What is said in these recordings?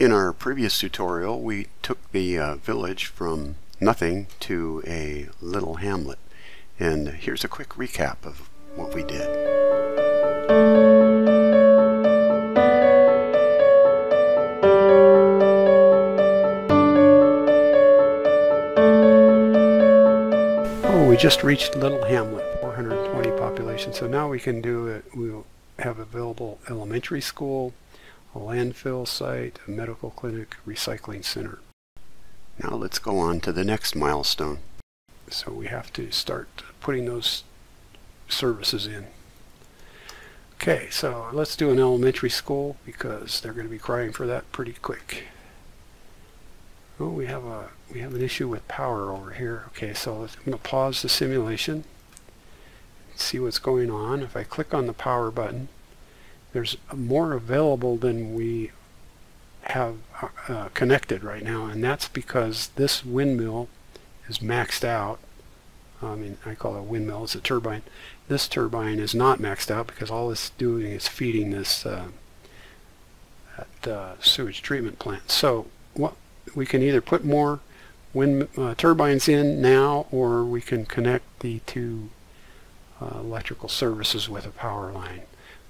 In our previous tutorial, we took the village from nothing to a little hamlet. And here's a quick recap of what we did. Oh, we just reached Little Hamlet, 420 population. So now we can do it. We'll have available elementary school, a landfill site, a medical clinic, recycling center. Now let's go on to the next milestone. So we have to start putting those services in. Okay, so let's do an elementary school because they're going to be crying for that pretty quick. Oh, we have an issue with power over here. Okay, so I'm going to pause the simulation, see what's going on. If I click on the power button, there's more available than we have connected right now, and that's because this windmill is maxed out. I mean, I call it a windmill, it's a turbine. This turbine is not maxed out because all it's doing is feeding this sewage treatment plant. So what we can either put more turbines in now, or we can connect the two electrical services with a power line.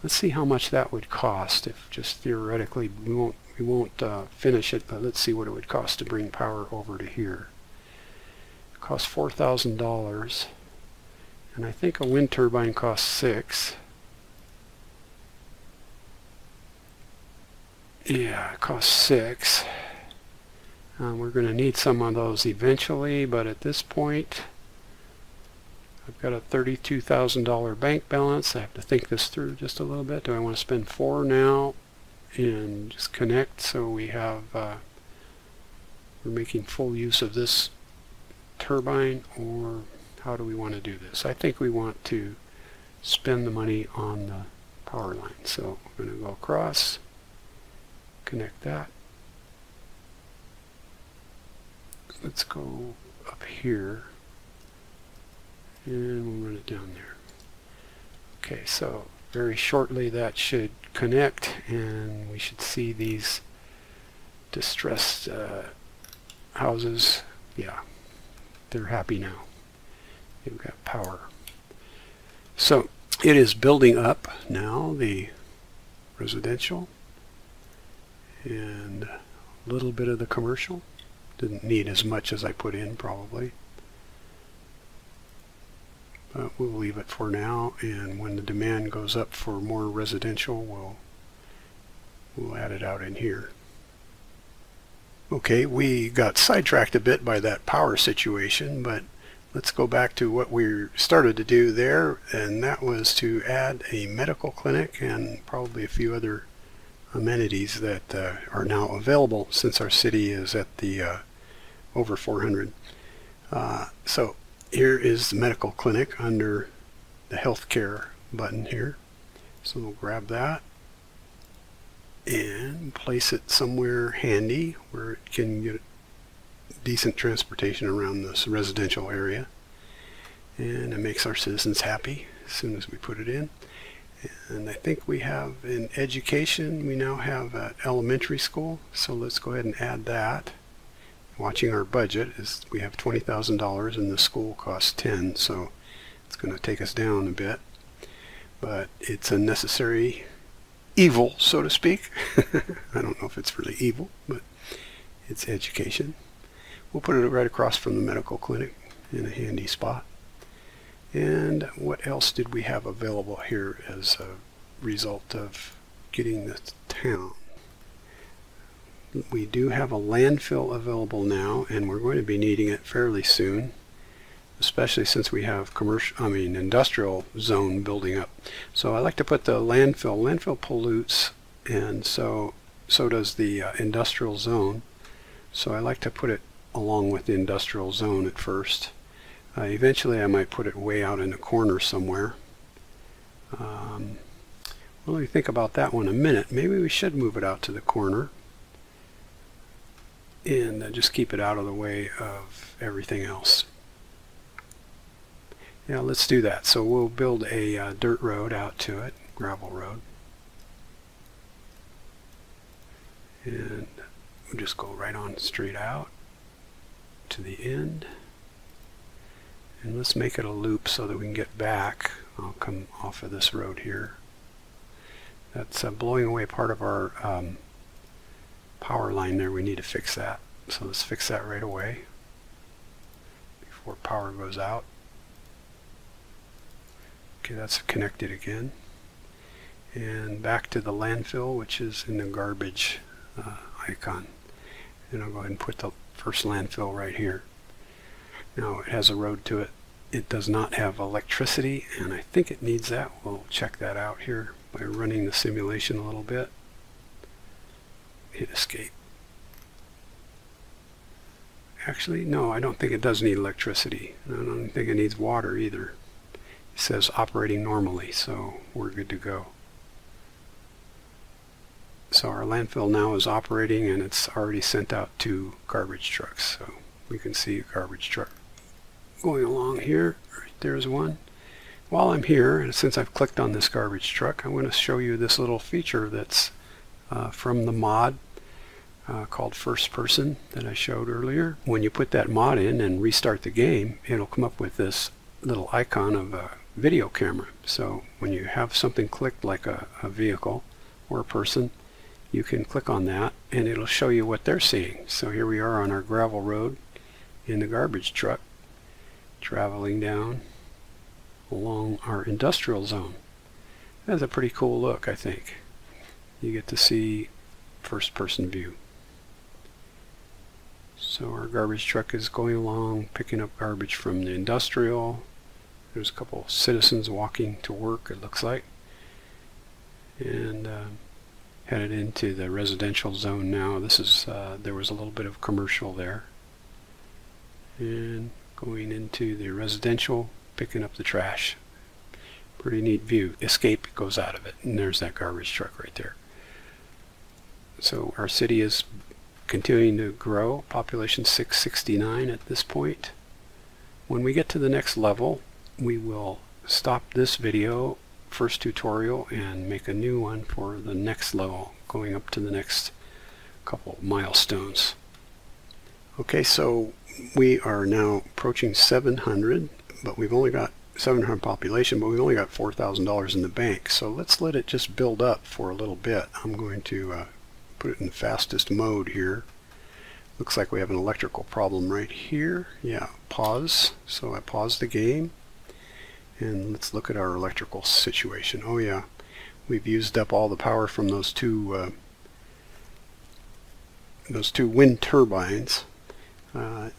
Let's see how much that would cost. If just theoretically we won't finish it, but let's see what it would cost to bring power over to here. It costs $4,000, and I think a wind turbine costs $6,000. Yeah, it costs $6,000. We're going to need some of those eventually, but at this point I've got a $32,000 bank balance. I have to think this through just a little bit. Do I want to spend $4,000 now and just connect so we have we're making full use of this turbine, or how do we want to do this? I think we want to spend the money on the power line. So we're going to go across, connect that. Let's go up here and we'll run it down there. Okay, so very shortly that should connect and we should see these distressed houses. Yeah, they're happy now. They've got power. So it is building up now, the residential and a little bit of the commercial. Didn't need as much as I put in probably. But we'll leave it for now, and when the demand goes up for more residential, we'll add it out in here. Okay, we got sidetracked a bit by that power situation, but let's go back to what we started to do there, and that was to add a medical clinic and probably a few other amenities that are now available since our city is at the over 400. So here is the medical clinic under the healthcare button here. So we'll grab that and place it somewhere handy where it can get decent transportation around this residential area. And it makes our citizens happy as soon as we put it in. And I think we have in education, we now have an elementary school. So let's go ahead and add that. Watching our budget is we have $20,000 and the school costs $10,000, so it's going to take us down a bit, but it's a necessary evil, so to speak. I don't know if it's really evil, but it's education. We'll put it right across from the medical clinic in a handy spot. And what else did we have available here as a result of getting the town? We do have a landfill available now, and we're going to be needing it fairly soon, especially since we have industrial zone building up. So I like to put the landfill. Landfill pollutes, and so does the industrial zone. So I like to put it along with the industrial zone at first. Eventually I might put it way out in a corner somewhere. Well, let me think about that one a minute. Maybe we should move it out to the corner and just keep it out of the way of everything else. Yeah, let's do that. So we'll build a dirt road out to it, gravel road. And we'll just go right on straight out to the end. And let's make it a loop so that we can get back. I'll come off of this road here. That's blowing away part of our power line there. We need to fix that. So let's fix that right away before power goes out. Okay, that's connected again. And back to the landfill, which is in the garbage icon. And I'll go ahead and put the first landfill right here. Now it has a road to it. It does not have electricity, and I think it needs that. We'll check that out here by running the simulation a little bit. Hit escape. Actually, no, I don't think it does need electricity. I don't think it needs water either. It says operating normally, so we're good to go. So our landfill now is operating, and it's already sent out 2 garbage trucks. So we can see a garbage truck going along here. Right there's one. While I'm here, and since I've clicked on this garbage truck, I'm going to show you this little feature that's from the mod called First Person that I showed earlier. When you put that mod in and restart the game, it'll come up with this little icon of a video camera. So when you have something clicked like a vehicle or a person, you can click on that and it'll show you what they're seeing. So here we are on our gravel road in the garbage truck, traveling down along our industrial zone. That's a pretty cool look, I think. You get to see first person view. So our garbage truck is going along, picking up garbage from the industrial. There's a couple of citizens walking to work, it looks like. And headed into the residential zone now. This is there was a little bit of commercial there. And going into the residential, picking up the trash. Pretty neat view. Escape goes out of it, and there's that garbage truck right there. So our city is continuing to grow. Population 669 at this point. When we get to the next level, we will stop this video, first tutorial, and make a new one for the next level, going up to the next couple milestones. Okay, so we are now approaching 700, but we've only got 700 population, but we've only got $4,000 in the bank. So let's let it just build up for a little bit. I'm going to put it in the fastest mode here. Looks like we have an electrical problem right here. Yeah, pause. So I pause the game. And let's look at our electrical situation. Oh yeah, we've used up all the power from those two wind turbines.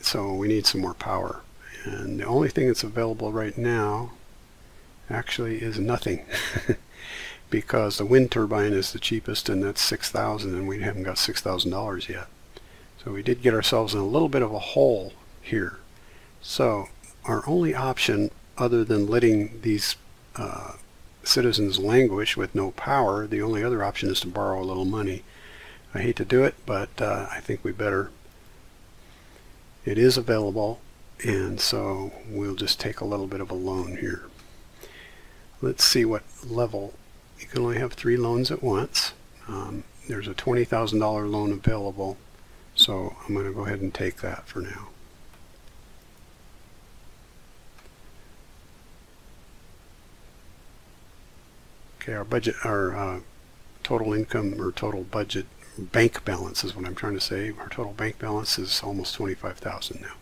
So we need some more power. And the only thing that's available right now actually is nothing. Because the wind turbine is the cheapest, and that's $6,000, and we haven't got $6,000 yet. So we did get ourselves in a little bit of a hole here. So our only option, other than letting these citizens languish with no power, the only other option is to borrow a little money. I hate to do it, but I think we better. It is available, and so we'll just take a little bit of a loan here. Let's see what level. You can only have 3 loans at once. There's a $20,000 loan available, so I'm going to go ahead and take that for now. Okay, our budget, our total income or total budget, bank balance is what I'm trying to say. Our total bank balance is almost $25,000 now.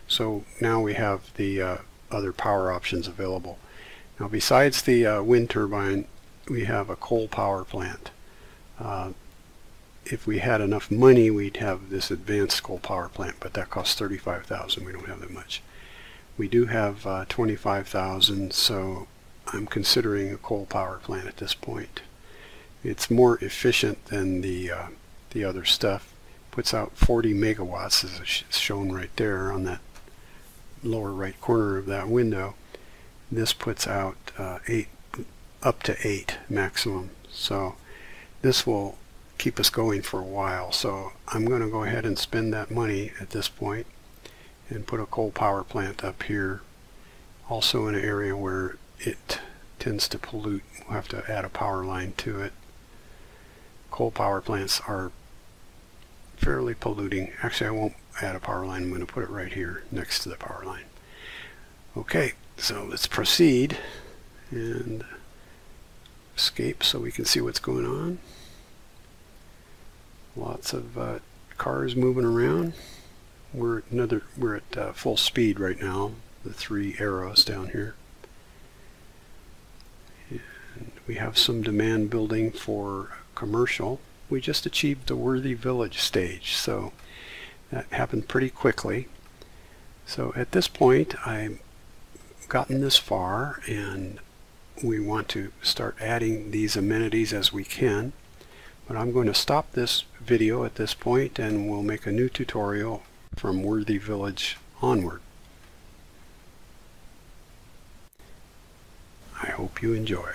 So now we have the other power options available. Now besides the wind turbine, we have a coal power plant. If we had enough money, we'd have this advanced coal power plant, but that costs $35,000. We don't have that much. We do have $25,000, so I'm considering a coal power plant at this point. It's more efficient than the other stuff. Puts out 40 megawatts, as shown right there on that lower right corner of that window. This puts out up to 8 maximum. So this will keep us going for a while. So I'm going to go ahead and spend that money at this point and put a coal power plant up here, also in an area where it tends to pollute. We'll have to add a power line to it. Coal power plants are fairly polluting. Actually, I won't add a power line. I'm going to put it right here next to the power line. Okay, so let's proceed and escape so we can see what's going on. Lots of cars moving around. We're at full speed right now. The 3 arrows down here. And we have some demand building for commercial. We just achieved the Worthy Village stage, so that happened pretty quickly. So at this point, I've gotten this far, and we want to start adding these amenities as we can. But I'm going to stop this video at this point, and we'll make a new tutorial from Worthy Village onward. I hope you enjoy.